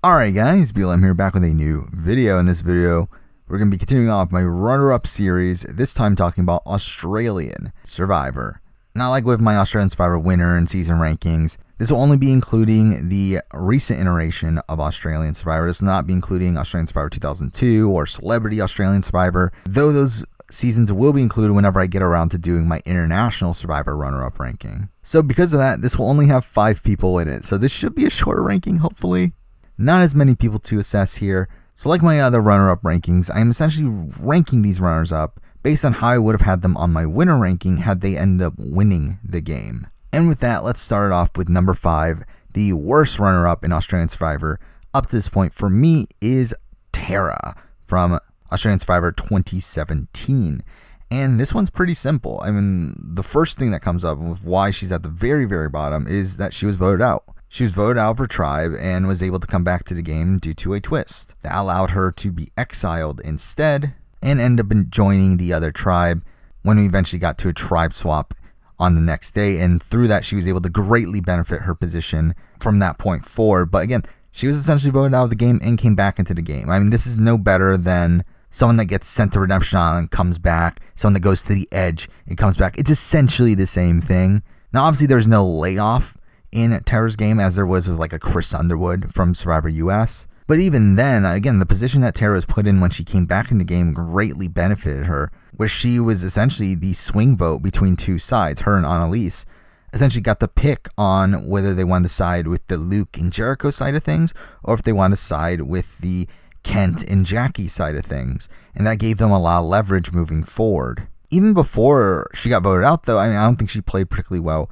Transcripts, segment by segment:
Alright guys, BLM here, back with a new video. In this video, we're going to be continuing off my runner-up series, this time talking about Australian Survivor. Not like with my Australian Survivor winner and season rankings, this will only be including the recent iteration of Australian Survivor. This will not be including Australian Survivor 2002 or Celebrity Australian Survivor, though those seasons will be included whenever I get around to doing my International Survivor runner-up ranking. So because of that, this will only have 5 people in it, so this should be a shorter ranking, hopefully. Not as many people to assess here. So like my other runner-up rankings, I am essentially ranking these runners-up based on how I would have had them on my winner ranking had they ended up winning the game. And with that, let's start it off with number 5. The worst runner-up in Australian Survivor up to this point for me is Tara from Australian Survivor 2017. And this one's pretty simple. I mean, the first thing that comes up with why she's at the very, very bottom is that she was voted out. She was voted out of her tribe and was able to come back to the game due to a twist that allowed her to be exiled instead and end up joining the other tribe when we eventually got to a tribe swap on the next day. And through that, she was able to greatly benefit her position from that point forward. But again, she was essentially voted out of the game and came back into the game. I mean, this is no better than someone that gets sent to Redemption Island and comes back, someone that goes to the edge and comes back. It's essentially the same thing. Now, obviously, there's no layoff in Tara's game as there was with like a Chris Underwood from Survivor US. But even then, again, the position that Tara was put in when she came back in the game greatly benefited her, where she was essentially the swing vote between two sides. Her and Annalise essentially got the pick on whether they wanted to side with the Luke and Jericho side of things or if they wanted to side with the Kent and Jackie side of things. And that gave them a lot of leverage moving forward. Even before she got voted out, though, I don't think she played particularly well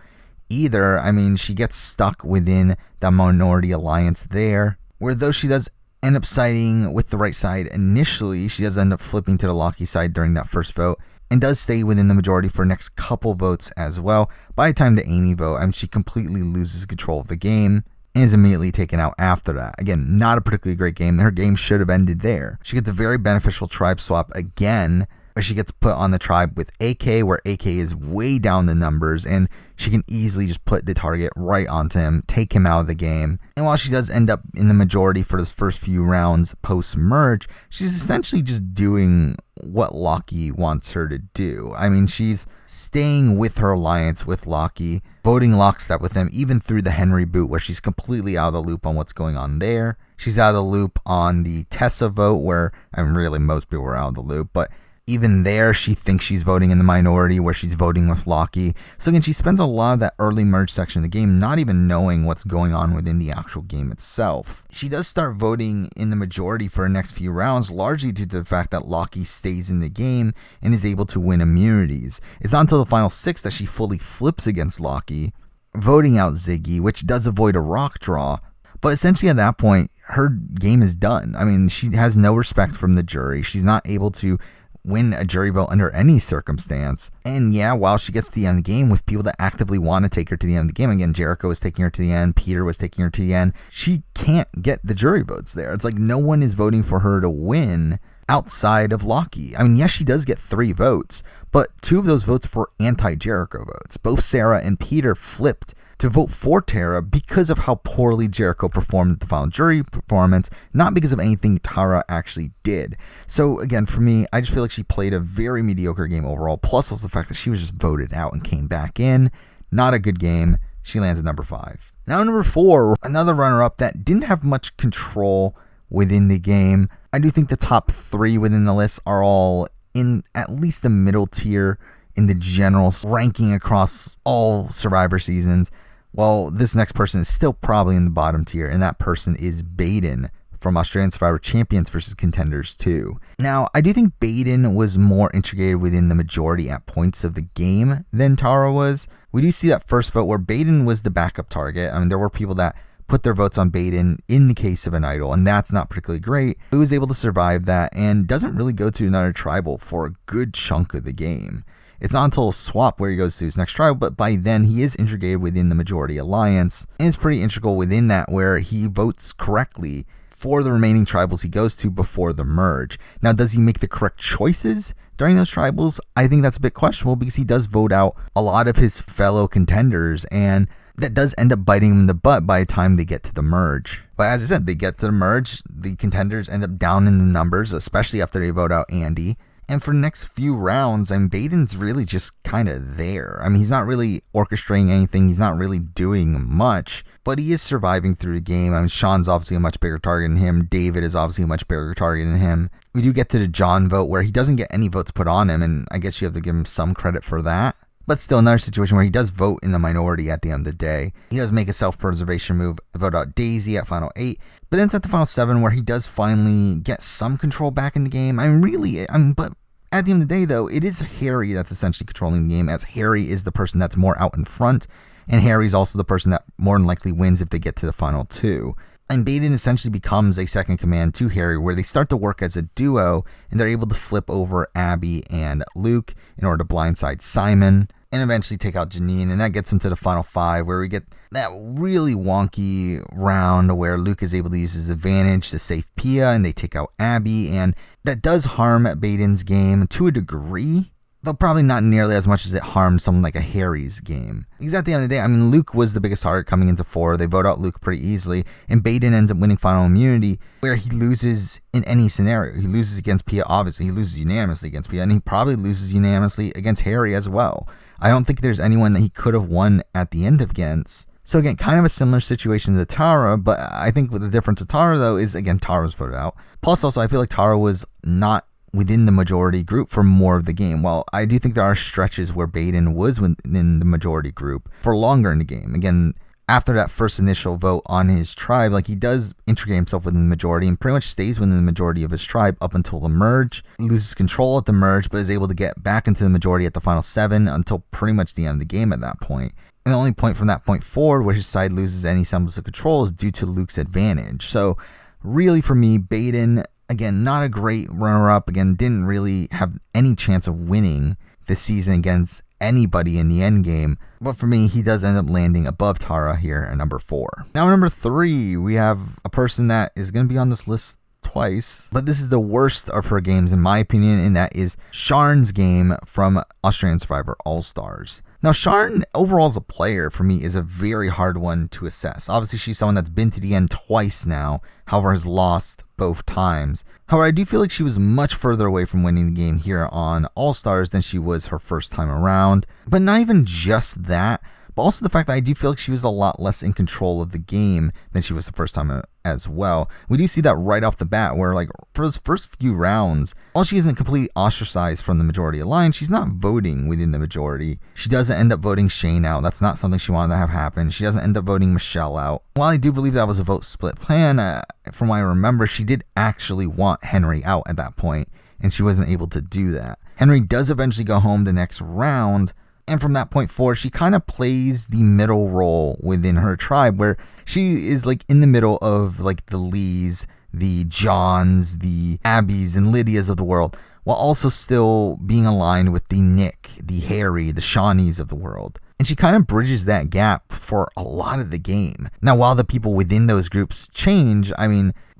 either. I mean, she gets stuck within the minority alliance there, where though she does end up siding with the right side initially, she does end up flipping to the Lockie side during that first vote and does stay within the majority for the next couple votes as well. By the time the Amy vote, she completely loses control of the game and is immediately taken out after that. Again, not a particularly great game. Her game should have ended there. She gets a very beneficial tribe swap again, where she gets put on the tribe with AK, where AK is way down the numbers, and she can easily just put the target right onto him, take him out of the game. And while she does end up in the majority for those first few rounds post-merge, she's essentially just doing what Lockie wants her to do. I mean, she's staying with her alliance with Lockie, voting lockstep with him, even through the Henry boot, where she's completely out of the loop on what's going on there. She's out of the loop on the Tessa vote, where, really most people were out of the loop, but even there, she thinks she's voting in the minority where she's voting with Lockie. So again, she spends a lot of that early merge section of the game not even knowing what's going on within the actual game itself. She does start voting in the majority for the next few rounds, largely due to the fact that Lockie stays in the game and is able to win immunities. It's not until the final 6 that she fully flips against Lockie, voting out Ziggy, which does avoid a rock draw. But essentially at that point, her game is done. I mean, she has no respect from the jury. She's not able to win a jury vote under any circumstance. And yeah, while she gets to the end of the game with people that actively want to take her to the end of the game, again, Jericho was taking her to the end, Peter was taking her to the end, she can't get the jury votes there. It's like no one is voting for her to win outside of Lockie. I mean, yes, she does get 3 votes, but 2 of those votes were anti-Jericho votes. Both Sarah and Peter flipped to vote for Tara because of how poorly Jericho performed at the final jury performance, not because of anything Tara actually did. So again, for me, I just feel like she played a very mediocre game overall, plus also the fact that she was just voted out and came back in. Not a good game. She lands at number 5. Now number 4, another runner-up that didn't have much control within the game. I do think the top 3 within the list are all in at least the middle tier in the general ranking across all Survivor seasons. Well, this next person is still probably in the bottom tier, and that person is Baden from Australian Survivor Champions vs. Contenders 2. Now, I do think Baden was more integrated within the majority at points of the game than Tara was. We do see that first vote where Baden was the backup target. I mean, there were people that put their votes on Baden in the case of an idol, and that's not particularly great. He was able to survive that and doesn't really go to another tribal for a good chunk of the game. It's not until a swap where he goes to his next tribe, but by then he is integrated within the majority alliance and is pretty integral within that, where he votes correctly for the remaining tribals he goes to before the merge. Now, does he make the correct choices during those tribals? I think that's a bit questionable because he does vote out a lot of his fellow contenders, and that does end up biting him in the butt by the time they get to the merge. But as I said, they get to the merge, the contenders end up down in the numbers, especially after they vote out Andy. And for the next few rounds, Baden's really just kind of there. He's not really orchestrating anything. He's not really doing much, but he is surviving through the game. Sharn's obviously a much bigger target than him. David is obviously a much bigger target than him. We do get to the John vote where he doesn't get any votes put on him, and I guess you have to give him some credit for that. But still, another situation where he does vote in the minority at the end of the day. He does make a self-preservation move, vote out Daisy at final 8. But then it's at the final 7 where he does finally get some control back in the game. But at the end of the day, though, it is Harry that's essentially controlling the game, as Harry is the person that's more out in front. And Harry's also the person that more than likely wins if they get to the final 2. And Baden essentially becomes a second command to Harry, where they start to work as a duo, and they're able to flip over Abby and Luke in order to blindside Simon, and eventually take out Janine, and that gets them to the final 5, where we get that really wonky round where Luke is able to use his advantage to save Pia, and they take out Abby, and that does harm Baden's game to a degree, though probably not nearly as much as it harmed someone like a Harry's game. Because at the end of the day, Luke was the biggest target coming into 4. They vote out Luke pretty easily, and Baden ends up winning final immunity, where he loses in any scenario. He loses against Pia, obviously. He loses unanimously against Pia, and he probably loses unanimously against Harry as well. I don't think there's anyone that he could have won at the end against. So again, kind of a similar situation to Tara, but I think the difference with Tara, though, is, again, Tara was voted out. Plus, also, I feel like Tara was not within the majority group for more of the game. While I do think there are stretches where Baden was within the majority group for longer in the game. Again, after that first initial vote on his tribe, he does integrate himself within the majority and pretty much stays within the majority of his tribe up until the merge. He loses control at the merge, but is able to get back into the majority at the final 7 until pretty much the end of the game at that point. And the only point from that point forward where his side loses any semblance of control is due to Luke's advantage. So really for me, Baden, again, not a great runner-up. Again, didn't really have any chance of winning this season against anybody in the end game. But for me, he does end up landing above Tara here at number 4. Now, number 3, we have a person that is going to be on this list twice, but this is the worst of her games in my opinion, and that is Sharn's game from Australian Survivor All-Stars. Now, Sharn, overall as a player, for me, is a very hard one to assess. Obviously, she's someone that's been to the end twice now, however, has lost both times. However, I do feel like she was much further away from winning the game here on All-Stars than she was her first time around. But not even just that, but also the fact that I do feel like she was a lot less in control of the game than she was the first time as well. We do see that right off the bat where, for those first few rounds, while she isn't completely ostracized from the majority alliance, she's not voting within the majority. She doesn't end up voting Shane out. That's not something she wanted to have happen. She doesn't end up voting Michelle out. While I do believe that was a vote split plan, from what I remember, she did actually want Henry out at that point, and she wasn't able to do that. Henry does eventually go home the next round, and from that point forward, she kind of plays the middle role within her tribe, where she is in the middle of the Lees, the Johns, the Abbeys, and Lydias of the world, while also still being aligned with the Nick, the Harry, the Shawnees of the world. And she kind of bridges that gap for a lot of the game. Now, while the people within those groups change,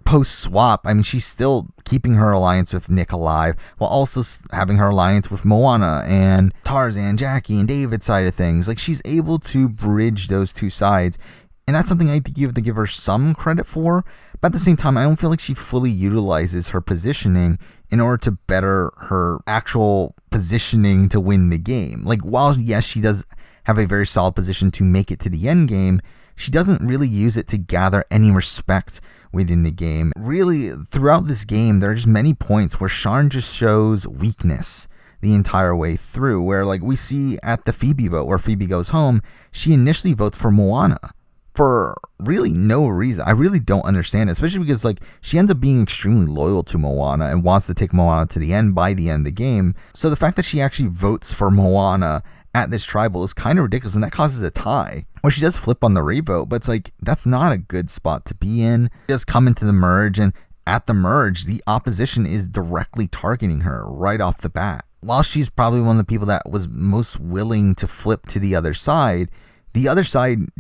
post-swap, she's still keeping her alliance with Nick alive, while also having her alliance with Moana and Tarzan, Jackie, and David's side of things. She's able to bridge those two sides, and that's something I think you have to give her some credit for. But at the same time, I don't feel like she fully utilizes her positioning in order to better her actual positioning to win the game. While, yes, she does have a very solid position to make it to the end game, she doesn't really use it to gather any respect within the game. Really, throughout this game, there are just many points where Sharn just shows weakness the entire way through, where we see at the Phoebe vote, where Phoebe goes home, she initially votes for Moana for really no reason. I really don't understand it, especially because she ends up being extremely loyal to Moana and wants to take Moana to the end by the end of the game. So the fact that she actually votes for Moana at this tribal is kind of ridiculous, and that causes a tie. Well, she does flip on the revote, but it's that's not a good spot to be in. She does come into the merge, and at the merge, the opposition is directly targeting her right off the bat. While she's probably one of the people that was most willing to flip to the other side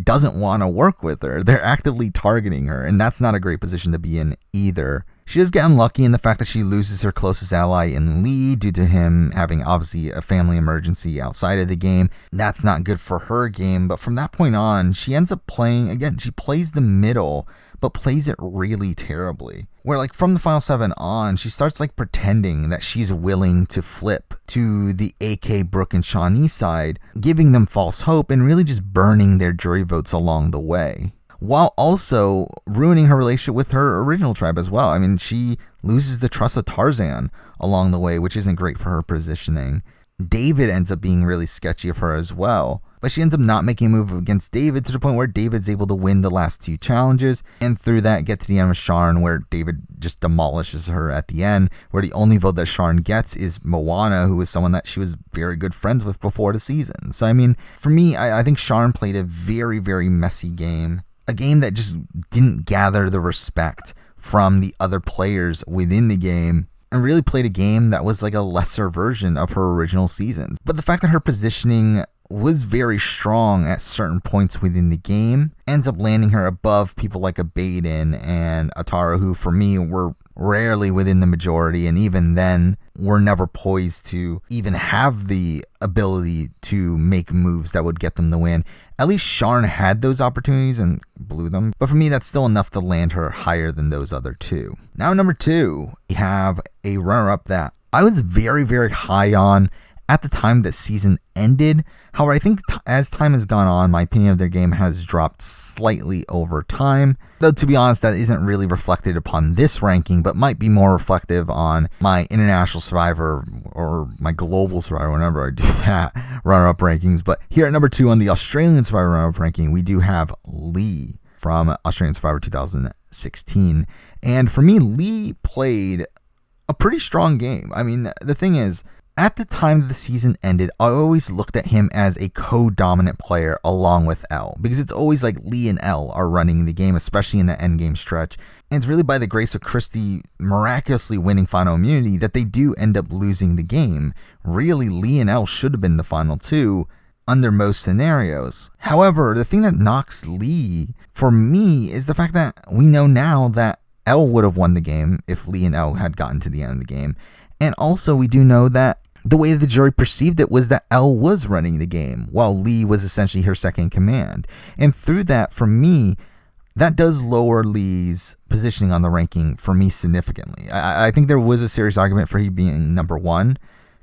doesn't want to work with her. They're actively targeting her, and that's not a great position to be in either. She does get unlucky in the fact that she loses her closest ally in Lee due to him having obviously a family emergency outside of the game. That's not good for her game, but from that point on, she ends up playing, again, she plays the middle, but plays it really terribly. Where like from the final 7 on, she starts like pretending that she's willing to flip to the AK, Brooke, and Shawnee side, giving them false hope and really just burning their jury votes along the way, while also ruining her relationship with her original tribe as well. I mean, she loses the trust of Tarzan along the way, which isn't great for her positioning. David ends up being really sketchy of her as well, but she ends up not making a move against David to the point where David's able to win the last 2 challenges, and through that get to the end of Sharn, where David just demolishes her at the end, where the only vote that Sharn gets is Moana, who is someone that she was very good friends with before the season. So I mean, for me, I think Sharn played a very, very messy game. A game that just didn't gather the respect from the other players within the game, and really played a game that was like a lesser version of her original seasons. But the fact that her positioning was very strong at certain points within the game ends up landing her above people like a Baden and Atara, who for me were rarely within the majority, and even then were never poised to even have the ability to make moves that would get them the win. At least Sharn had those opportunities and blew them, but for me that's still enough to land her higher than those other 2. Now number 2, we have a runner-up that I was very, very high on at the time that season ended. However, I think as time has gone on, my opinion of their game has dropped slightly over time. Though, to be honest, that isn't really reflected upon this ranking, but might be more reflective on my International Survivor or my Global Survivor, whenever I do that, runner-up rankings. But here at number 2 on the Australian Survivor runner-up ranking, we do have Lee from Australian Survivor 2016. And for me, Lee played a pretty strong game. I mean, the thing is, at the time that the season ended, I always looked at him as a co-dominant player along with L, because it's always like Lee and L are running the game, especially in the endgame stretch. And it's really by the grace of Christie miraculously winning final immunity that they do end up losing the game. Really, Lee and L should have been the final 2 under most scenarios. However, the thing that knocks Lee for me is the fact that we know now that L would have won the game if Lee and L had gotten to the end of the game. And also we do know that the way the jury perceived it was that Elle was running the game, while Lee was essentially her second in command. And through that, for me, that does lower Lee's positioning on the ranking for me significantly. I think there was a serious argument for him being number 1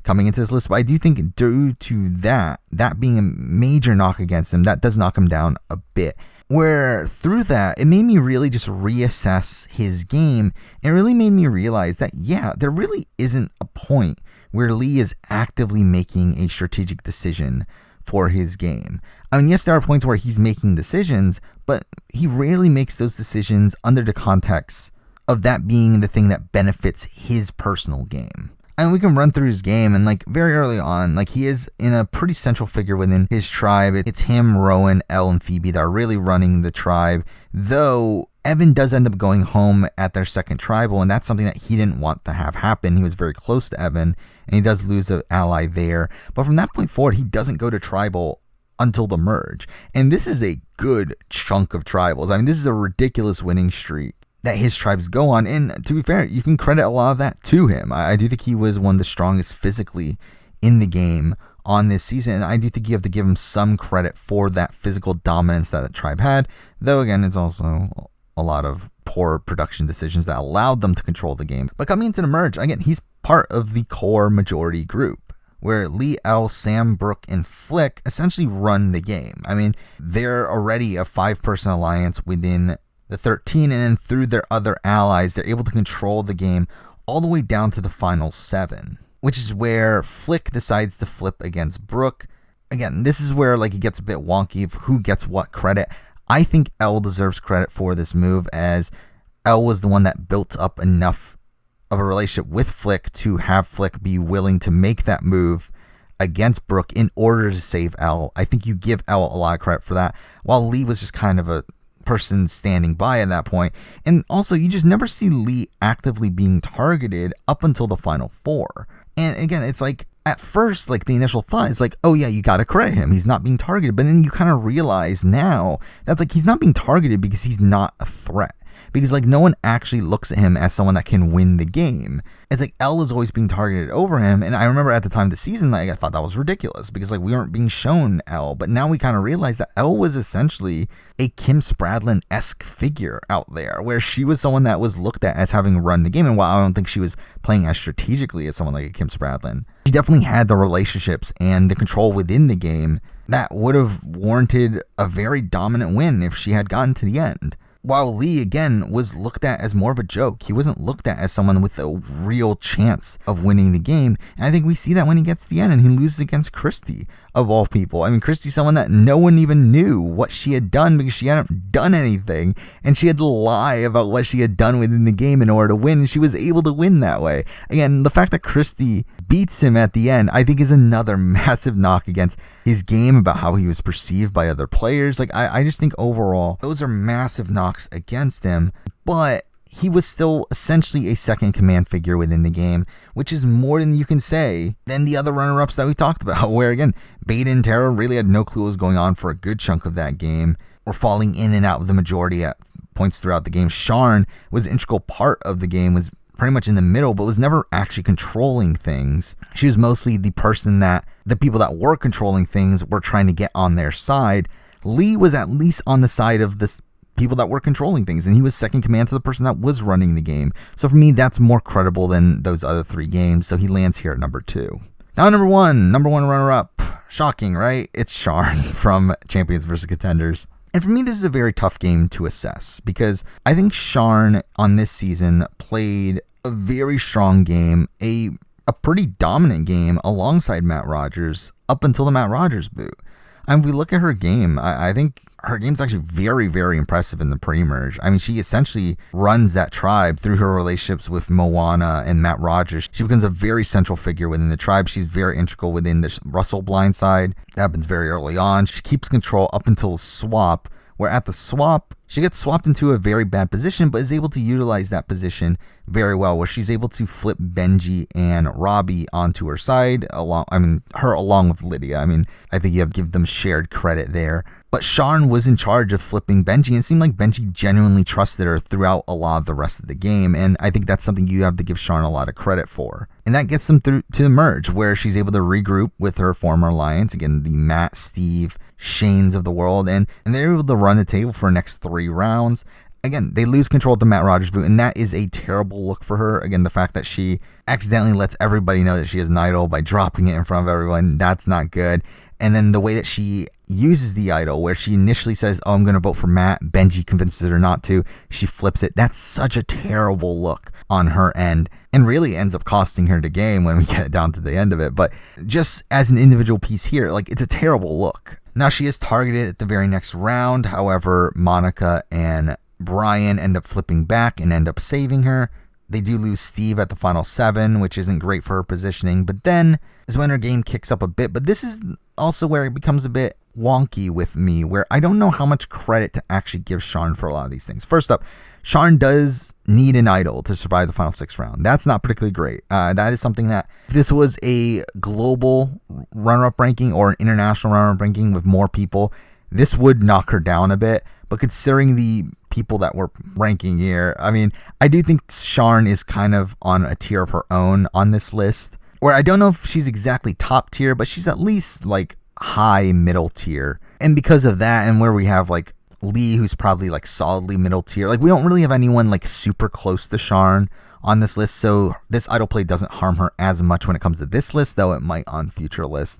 coming into this list, but I do think due to that being a major knock against him, that does knock him down a bit. Where through that, it made me really just reassess his game, and really made me realize that, yeah, there really isn't a point where Lee is actively making a strategic decision for his game. I mean, yes, there are points where he's making decisions, but he rarely makes those decisions under the context of that being the thing that benefits his personal game. And we can run through his game, and like very early on, like he is in a pretty central figure within his tribe. It's him, Rowan, Elle, and Phoebe that are really running the tribe, though Evan does end up going home at their second tribal, and that's something that he didn't want to have happen. He was very close to Evan, and he does lose an ally there. But from that point forward, he doesn't go to tribal until the merge. And this is a good chunk of tribals. I mean, this is a ridiculous winning streak that his tribes go on. And to be fair, you can credit a lot of that to him. I do think he was one of the strongest physically in the game on this season, and I do think you have to give him some credit for that physical dominance that the tribe had, though again, it's also a lot of poor production decisions that allowed them to control the game. But coming into the merge, again, he's part of the core majority group, where Lee, Elle, Sam, Brooke, and Flick essentially run the game. I mean, they're already a 5-person alliance within the 13, and then through their other allies, they're able to control the game all the way down to the final 7, which is where Flick decides to flip against Brooke. Again, this is where like it gets a bit wonky of who gets what credit. I think Elle deserves credit for this move, as Elle was the one that built up enough of a relationship with Flick to have Flick be willing to make that move against Brooke in order to save Elle. I think you give Elle a lot of credit for that, while Lee was just kind of a person standing by at that point. And also, you just never see Lee actively being targeted up until the final 4. And again, it's like, at first, like the initial thought is like, oh yeah, you gotta credit him, he's not being targeted. But then you kind of realize now that's like he's not being targeted because he's not a threat, because like no one actually looks at him as someone that can win the game. It's like Elle is always being targeted over him, and I remember at the time of the season, like I thought that was ridiculous because like we weren't being shown Elle, but now we kind of realize that Elle was essentially a Kim Spradlin-esque figure out there, where she was someone that was looked at as having run the game, and while I don't think she was playing as strategically as someone like a Kim Spradlin, she definitely had the relationships and the control within the game that would have warranted a very dominant win if she had gotten to the end. While Lee, again, was looked at as more of a joke. He wasn't looked at as someone with a real chance of winning the game. And I think we see that when he gets to the end and he loses against Christy, of all people. I mean, Christy's someone that no one even knew what she had done because she hadn't done anything. And she had to lie about what she had done within the game in order to win. And she was able to win that way. Again, the fact that Christy beats him at the end, I think is another massive knock against his game about how he was perceived by other players. Like, I just think overall, those are massive knocks against him. But he was still essentially a second command figure within the game, which is more than you can say than the other runner-ups that we talked about, where again, Baden and Tara really had no clue what was going on for a good chunk of that game, or falling in and out of the majority at points throughout the game. Sharn was an integral part of the game, was pretty much in the middle, but was never actually controlling things. She was mostly the person that the people that were controlling things were trying to get on their side. Lee was at least on the side of this people that were controlling things, and he was second command to the person that was running the game. So for me, that's more credible than those other three games. So he lands here at number 2. Now number one runner-up. Shocking, right? It's Sharn from Champions vs. Contenders. And for me, this is a very tough game to assess because I think Sharn on this season played a very strong game, a pretty dominant game alongside Matt Rogers up until the Matt Rogers boot. And if we look at her game, I think her game's actually very, very impressive in the pre-merge. I mean, she essentially runs that tribe through her relationships with Moana and Matt Rogers. She becomes a very central figure within the tribe. She's very integral within the Russell blindside. That happens very early on. She keeps control up until swap, where at the swap, she gets swapped into a very bad position, but is able to utilize that position very well, where she's able to flip Benji and Robbie onto her side, her along with Lydia. I mean, I think you have to give them shared credit there. But Sharn was in charge of flipping Benji, and it seemed like Benji genuinely trusted her throughout a lot of the rest of the game, and I think that's something you have to give Sharn a lot of credit for. And that gets them through to the merge, where she's able to regroup with her former alliance, again, the Matt, Steve, Shanes of the world, and they're able to run the table for the next 3 rounds. Again, they lose control of the Matt Rogers boot, and that is a terrible look for her. Again, the fact that she accidentally lets everybody know that she has an idol by dropping it in front of everyone, that's not good. And then the way that she uses the idol, where she initially says, oh, I'm going to vote for Matt, Benji convinces her not to, she flips it. That's such a terrible look on her end, and really ends up costing her the game when we get down to the end of it. But just as an individual piece here, like, it's a terrible look. Now she is targeted at the very next round. However, Monica and Brian end up flipping back and end up saving her. They do lose Steve at the final 7, which isn't great for her positioning, but then is when her game kicks up a bit. But this is also where it becomes a bit wonky with me, where I don't know how much credit to actually give Sharn for a lot of these things. First up, Sharn does need an idol to survive the final 6 round. That's not particularly great. That is something that, if this was a global runner-up ranking or an international runner-up ranking with more people, this would knock her down a bit. But considering the people that we're ranking here, I mean, I do think Sharn is kind of on a tier of her own on this list, where I don't know if she's exactly top tier, but she's at least like high middle tier. And because of that, and where we have like Lee, who's probably like solidly middle tier, like we don't really have anyone like super close to Sharn on this list, so this idol play doesn't harm her as much when it comes to this list, though it might on future lists.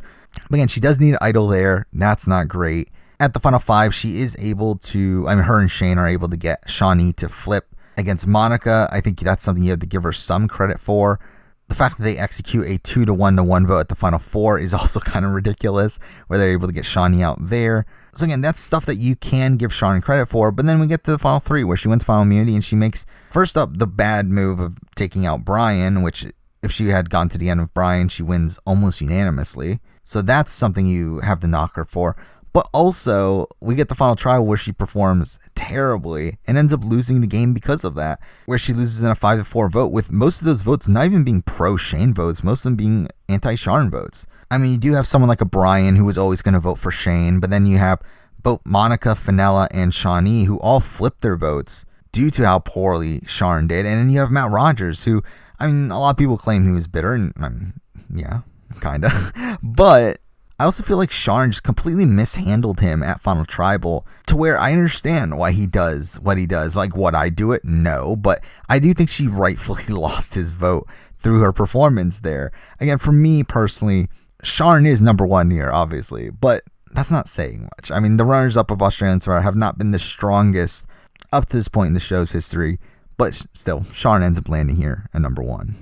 But again, she does need an idol there. That's not great. At the final 5, she is able to, her and Shane are able to get Shawnee to flip against Monica. I think that's something you have to give her some credit for. The fact that they execute a 2-to-1 vote at the final 4 is also kind of ridiculous, where they're able to get Shawnee out there. So again, that's stuff that you can give Sharn credit for, but then we get to the final 3, where she wins final immunity, and she makes, first up, the bad move of taking out Brian, which if she had gone to the end of Brian, she wins almost unanimously. So that's something you have to knock her for. But also, we get the final trial where she performs terribly and ends up losing the game because of that, where she loses in a 5-4 vote, with most of those votes not even being pro-Shane votes, most of them being anti-Sharn votes. I mean, you do have someone like a Brian who was always going to vote for Shane, but then you have both Monica, Fenella, and Shawnee who all flipped their votes due to how poorly Sharn did. And then you have Matt Rogers, who, I mean, a lot of people claim he was bitter, and yeah, kind of. But I also feel like Sharn just completely mishandled him at Final Tribal, to where I understand why he does what he does. Like, would I do it? No. But I do think she rightfully lost his vote through her performance there. Again, for me personally, Sharn is number one here, obviously, but that's not saying much. I mean, the runners-up of Australian Survivor have not been the strongest up to this point in the show's history, but still, Sharn ends up landing here at number one.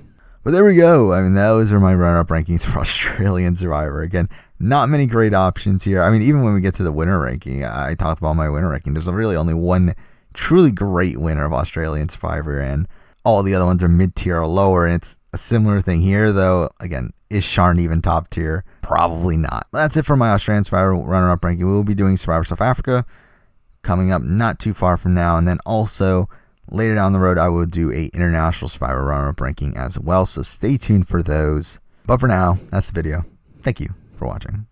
But there we go. I mean, those are my runner-up rankings for Australian Survivor. Again, not many great options here. I mean, even when we get to the winner ranking, I talked about my winner ranking. There's really only one truly great winner of Australian Survivor, and all the other ones are mid-tier or lower, and it's a similar thing here, though. Again, is Sharn even top tier? Probably not. But that's it for my Australian Survivor runner-up ranking. We will be doing Survivor South Africa coming up not too far from now, and then also later down the road, I will do a International Survivor runner-up ranking as well, so stay tuned for those. But for now, that's the video. Thank you for watching.